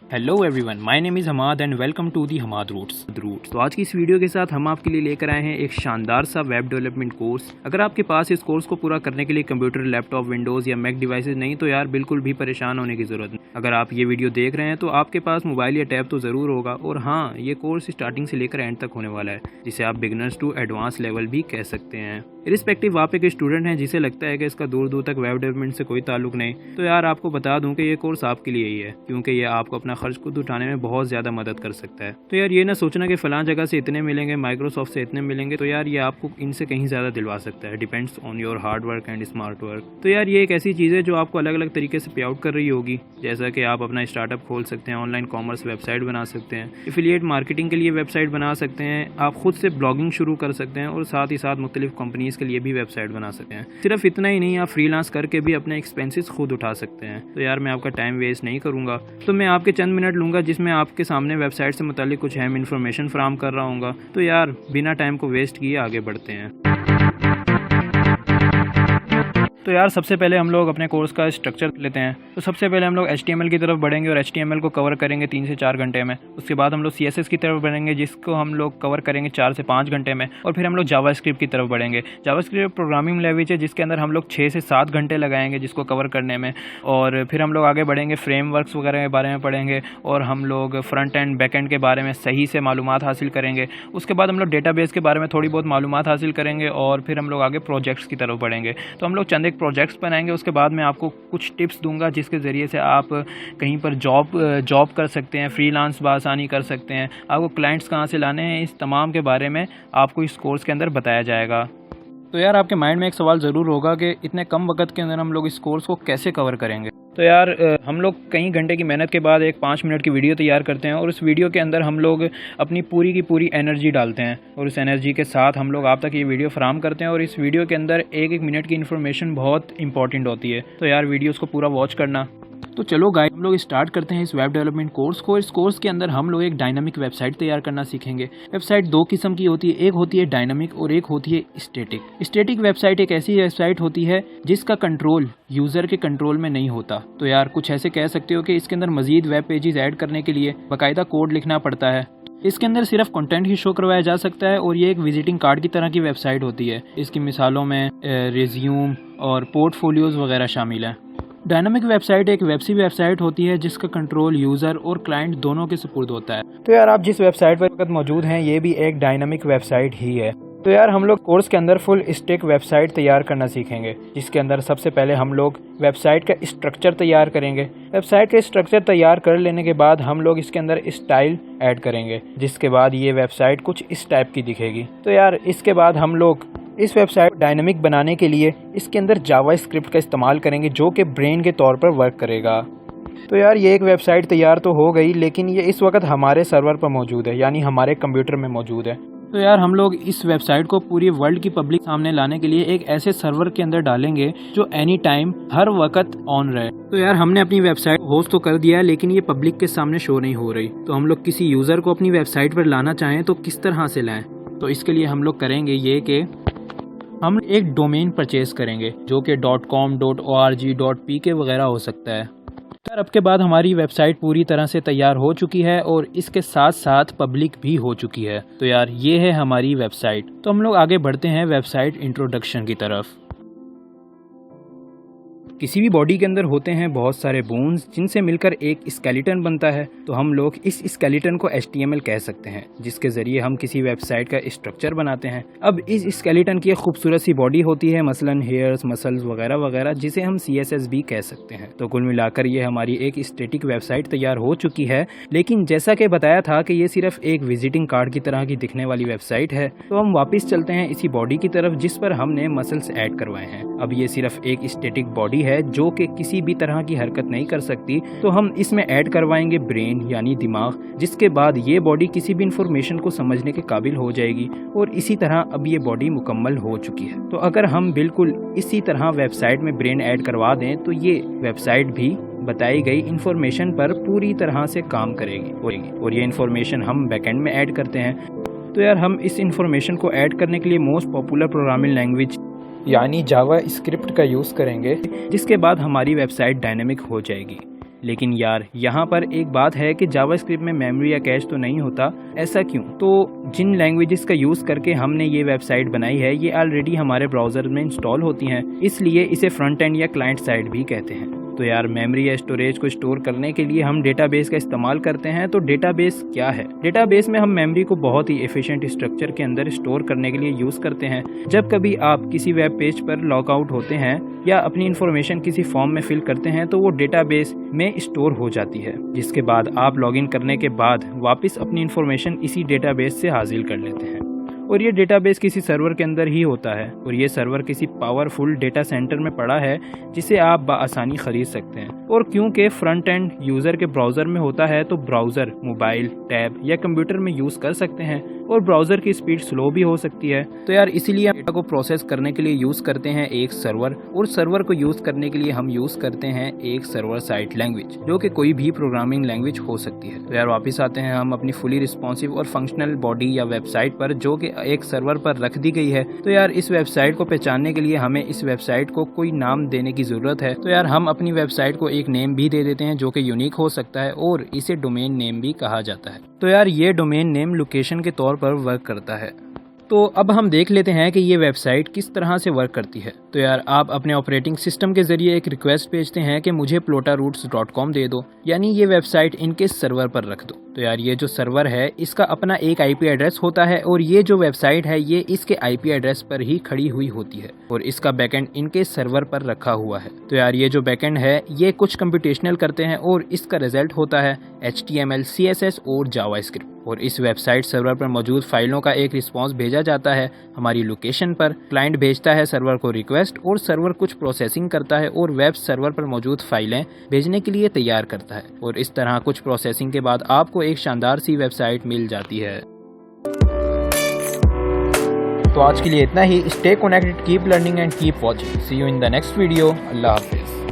Hello everyone, my name is Hammad and welcome to the Hammad roots. तो आज की इस वीडियो के साथ हम आपके लिए लेकर आए हैं एक शानदार सा वेब डेवलपमेंट कोर्स। अगर आपके पास इस कोर्स को पूरा करने के लिए कंप्यूटर, लैपटॉप, विंडोज़ या मैक डिवाइसेज नहीं तो यार बिल्कुल भी परेशान होने की ज़रूरत नहीं। अगर आप ये वीडियो देख रहे हैं तो आपके पास मोबाइल या टैब तो ज़रूर होगा। और हाँ, ये कोर्स स्टार्टिंग से लेकर एंड तक होने वाला है, जिसे आप बिगनर्स टू एडवांस लेवल भी कह सकते हैं। इरिस्पेक्टिव आप एक स्टूडेंट हैं जिसे लगता है कि इसका दूर दूर तक वेब डेवलपमेंट से कोई ताल्लुक नहीं, तो यार आपको बता दूं कि ये कोर्स आपके लिए ही है, क्योंकि ये आपको अपना खर्च खुद उठाने में बहुत ज़्यादा मदद कर सकता है। तो यार ये ना सोचना कि फ़लाँ जगह से इतने मिलेंगे, माइक्रोसॉफ्ट से इतने मिलेंगे, तो यार ये आपको इनसे कहीं ज़्यादा दिलवा सकता है। Depends on your hard work and smart work. तो यार ये एक ऐसी चीज़ है जो आपको अलग अलग तरीके से पे आउट कर रही होगी, जैसा कि आप अपना स्टार्टअप खोल सकते हैं, ऑनलाइन कॉमर्स वेबसाइट बना सकते हैं, एफिलिएट मार्केटिंग के लिए वेबसाइट बना सकते हैं, आप खुद से ब्लॉगिंग शुरू कर सकते हैं और साथ ही साथ मुख्तलिफ कंपनीज़ के लिए भी वेबसाइट बना सकते हैं। सिर्फ इतना ही नहीं, आप फ्रीलांस करके भी अपने एक्सपेंसेस खुद उठा सकते हैं। तो यार मैं आपका टाइम वेस्ट नहीं करूंगा, तो मैं आपके चंद मिनट लूंगा जिसमें आपके सामने वेबसाइट से मुतालिक कुछ अहम इन्फॉर्मेशन फराहम कर रहा हूँ। तो यार बिना टाइम को वेस्ट किए आगे बढ़ते हैं। तो यार सबसे पहले हम लोग अपने कोर्स का स्ट्रक्चर लेते हैं। तो सबसे पहले हम लोग HTML की तरफ बढ़ेंगे और HTML को कवर करेंगे 3 से 4 घंटे में। उसके बाद हम लोग CSS की तरफ बढ़ेंगे, जिसको हम लोग कवर करेंगे 4 से 5 घंटे में। और फिर हम लोग जावास्क्रिप्ट की तरफ बढ़ेंगे। जावास्क्रिप्ट प्रोग्रामिंग लैंग्वेज है जिसके अंदर हम लोग 6 से 7 घंटे लगाएंगे जिसको कवर करने में। और फिर हम लोग आगे बढ़ेंगे, फ्रेमवर्क्स वगैरह के बारे में पढ़ेंगे और हम लोग फ्रंट एंड बैक एंड के बारे में सही से मालूमात हासिल करेंगे। उसके बाद हम लोग डेटाबेस के बारे में थोड़ी बहुत मालूमात हासिल करेंगे और फिर हम लोग आगे प्रोजेक्ट्स की तरफ बढ़ेंगे। तो हम लोग चंद एक प्रोजेक्ट्स बनाएंगे। उसके बाद मैं आपको कुछ टिप्स दूंगा जिसके ज़रिए से आप कहीं पर जॉब कर सकते हैं, फ्रीलांस बासानी कर सकते हैं, आपको क्लाइंट्स कहाँ से लाने हैं, इस तमाम के बारे में आपको इस कोर्स के अंदर बताया जाएगा। तो यार आपके माइंड में एक सवाल ज़रूर होगा कि इतने कम वक्त के अंदर हम लोग इस कोर्स को कैसे कवर करेंगे। तो यार हम लोग कई घंटे की मेहनत के बाद एक 5 मिनट की वीडियो तैयार करते हैं और उस वीडियो के अंदर हम लोग अपनी पूरी की पूरी एनर्जी डालते हैं और उस एनर्जी के साथ हम लोग आप तक ये वीडियो फराहम करते हैं। और इस वीडियो के अंदर एक मिनट की इन्फॉर्मेशन बहुत इंपॉर्टेंट होती है, तो यार वीडियोज़ को पूरा वॉच करना। तो चलो गाइस, हम लोग स्टार्ट करते हैं इस वेब डेवलपमेंट कोर्स को। इस कोर्स के अंदर हम लोग एक डायनामिक वेबसाइट तैयार करना सीखेंगे। वेबसाइट 2 किस्म की होती है, एक होती है डायनामिक और एक होती है स्टैटिक। स्टैटिक वेबसाइट एक ऐसी वेबसाइट होती है जिसका कंट्रोल यूज़र के कंट्रोल में नहीं होता। तो यार कुछ ऐसे कह सकते हो कि इसके अंदर मजीद वेब पेजेस ऐड करने के लिए बाकायदा कोड लिखना पड़ता है। इसके अंदर सिर्फ कंटेंट ही शो करवाया जा सकता है और ये एक विजिटिंग कार्ड की तरह की वेबसाइट होती है। इसकी मिसालों में रिज्यूम और पोर्टफोलियोज वगैरह शामिल हैं। डायनामिक वेबसाइट एक वेबसाइट होती है जिसका कंट्रोल यूज़र और क्लाइंट दोनों के सुपुर्द होता है। तो यार आप जिस वेबसाइट पर वक्त मौजूद हैं ये भी एक डायनामिक वेबसाइट ही है। तो यार हम लोग कोर्स के अंदर फुल स्टैक वेबसाइट तैयार करना सीखेंगे, जिसके अंदर सबसे पहले हम लोग वेबसाइट का स्ट्रक्चर तैयार करेंगे। वेबसाइट का स्ट्रक्चर तैयार कर लेने के बाद हम लोग इसके अंदर स्टाइल ऐड करेंगे, जिसके बाद ये वेबसाइट कुछ इस टाइप की दिखेगी। तो यार इसके बाद हम लोग इस वेबसाइट डायनामिक बनाने के लिए इसके अंदर जावास्क्रिप्ट का इस्तेमाल करेंगे, जो कि ब्रेन के तौर पर वर्क करेगा। तो यार ये एक वेबसाइट तैयार तो हो गई, लेकिन ये इस वक्त हमारे सर्वर पर मौजूद है, यानी हमारे कंप्यूटर में मौजूद है। तो यार हम लोग इस वेबसाइट को पूरी वर्ल्ड की पब्लिक सामने लाने के लिए एक ऐसे सर्वर के अंदर डालेंगे जो एनी टाइम हर वक्त ऑन रहे। तो यार हमने अपनी वेबसाइट होस्ट तो कर दिया है, लेकिन ये पब्लिक के सामने शो नहीं हो रही। तो हम लोग किसी यूज़र को अपनी वेबसाइट पर लाना चाहें तो किस तरह से लाएं? तो इसके लिए हम लोग करेंगे ये कि हम एक डोमेन परचेज करेंगे जो कि .com, .org, .pk वगैरह हो सकता है। यार अब के बाद हमारी वेबसाइट पूरी तरह से तैयार हो चुकी है और इसके साथ साथ पब्लिक भी हो चुकी है। तो यार ये है हमारी वेबसाइट। तो हम लोग आगे बढ़ते हैं वेबसाइट इंट्रोडक्शन की तरफ। किसी भी बॉडी के अंदर होते हैं बहुत सारे बोन्स जिनसे मिलकर एक स्केलेटन बनता है। तो हम लोग इस स्केलेटन को HTML कह सकते हैं, जिसके ज़रिए हम किसी वेबसाइट का स्ट्रक्चर बनाते हैं। अब इस स्केलेटन की एक खूबसूरत सी बॉडी होती है, मसलन हेयर्स, मसल्स वगैरह वगैरह, जिसे हम CSS भी कह सकते हैं। तो कुल मिलाकर ये हमारी एक स्टैटिक वेबसाइट तैयार हो चुकी है। लेकिन जैसा कि बताया था कि ये सिर्फ एक विजिटिंग कार्ड की तरह की दिखने वाली वेबसाइट है, तो हम वापस चलते हैं इसी बॉडी की तरफ जिस पर हमने मसल्स ऐड करवाए हैं। अब ये सिर्फ एक स्टैटिक बॉडी है जो कि किसी भी तरह की हरकत नहीं कर सकती, तो हम इसमें ऐड करवाएंगे ब्रेन यानी दिमाग, जिसके बाद ये बॉडी किसी भी इंफॉर्मेशन को समझने के काबिल हो जाएगी। और इसी तरह अब ये बॉडी मुकम्मल हो चुकी है। तो अगर हम बिल्कुल इसी तरह वेबसाइट में ब्रेन ऐड करवा दें तो ये वेबसाइट भी बताई गई इंफॉर्मेशन पर पूरी तरह से काम करेगी और ये इंफॉर्मेशन हम बैकएंड में ऐड करते हैं। तो यार हम इस इंफॉर्मेशन को ऐड करने के लिए मोस्ट पॉपुलर प्रोग्रामिंग लैंग्वेज यानी जावा स्क्रिप्ट का यूज़ करेंगे, जिसके बाद हमारी वेबसाइट डायनेमिक हो जाएगी। लेकिन यार यहाँ पर एक बात है कि जावास्क्रिप्ट में मेमोरी या कैश तो नहीं होता, ऐसा क्यों? तो जिन लैंग्वेजेस का यूज़ करके हमने ये वेबसाइट बनाई है ये ऑलरेडी हमारे ब्राउज़र में इंस्टॉल होती हैं, इसलिए इसे फ्रंट एंड या क्लाइंट साइड भी कहते हैं। तो यार मेमोरी या स्टोरेज को स्टोर करने के लिए हम डेटाबेस का इस्तेमाल करते हैं। तो डेटाबेस क्या है? डेटाबेस में हम मेमोरी को बहुत ही एफिशिएंट स्ट्रक्चर के अंदर स्टोर करने के लिए यूज़ करते हैं। जब कभी आप किसी वेब पेज पर लॉग आउट होते हैं या अपनी इन्फॉर्मेशन किसी फॉर्म में फिल करते हैं तो वो डेटाबेस में स्टोर हो जाती है, जिसके बाद आप लॉगिन करने के बाद वापस अपनी इन्फॉर्मेशन इसी डेटाबेस से हासिल कर लेते हैं। और ये डेटाबेस किसी सर्वर के अंदर ही होता है और ये सर्वर किसी पावरफुल डेटा सेंटर में पड़ा है जिसे आप बआसानी खरीद सकते हैं। और क्योंकि फ्रंट एंड यूज़र के ब्राउज़र में होता है तो ब्राउज़र मोबाइल, टैब या कंप्यूटर में यूज़ कर सकते हैं और ब्राउज़र की स्पीड स्लो भी हो सकती है। तो यार इसीलिए डेटा को प्रोसेस करने के लिए यूज़ करते हैं एक सर्वर, और सर्वर को यूज़ करने के लिए हम यूज़ करते हैं एक सर्वर साइड लैंग्वेज, जो कि कोई भी प्रोग्रामिंग लैंग्वेज हो सकती है। तो यार वापस आते हैं हम अपनी फुली रिस्पॉन्सिव और फंक्शनल बॉडी या वेबसाइट पर, जो कि एक सर्वर पर रख दी गई है। तो यार इस वेबसाइट को पहचानने के लिए हमें इस वेबसाइट को कोई नाम देने की जरूरत है। तो यार हम अपनी वेबसाइट को एक नेम भी दे देते हैं जो कि यूनिक हो सकता है और इसे डोमेन नेम भी कहा जाता है। तो यार ये डोमेन नेम लोकेशन के तौर पर वर्क करता है। तो अब हम देख लेते हैं कि ये वेबसाइट किस तरह से वर्क करती है। तो यार आप अपने ऑपरेटिंग सिस्टम के जरिए एक रिक्वेस्ट भेजते हैं कि मुझे plotaroots.com दे दो, यानी ये वेबसाइट इनके सर्वर पर रख दो। तो यार ये जो सर्वर है इसका अपना एक आईपी एड्रेस होता है और ये जो वेबसाइट है ये इसके आईपी एड्रेस पर ही खड़ी हुई होती है और इसका बैकएंड इनके सर्वर पर रखा हुआ है। तो यार ये जो बैकएंड है ये कुछ कंप्यूटेशनल करते हैं और इसका रिजल्ट होता है HTML, CSS और जावास्क्रिप्ट। और इस वेबसाइट सर्वर पर मौजूद फाइलों का एक रिस्पांस भेजा जाता है हमारी लोकेशन पर। क्लाइंट भेजता है सर्वर को रिक्वेस्ट और सर्वर कुछ प्रोसेसिंग करता है और वेब सर्वर पर मौजूद फाइलें भेजने के लिए तैयार करता है। और इस तरह कुछ प्रोसेसिंग के बाद आपको एक शानदार सी वेबसाइट मिल जाती है। तो आज के लिए इतना ही। Stay connected, keep learning and keep watching. See you in the next video. Allah हाफिज़।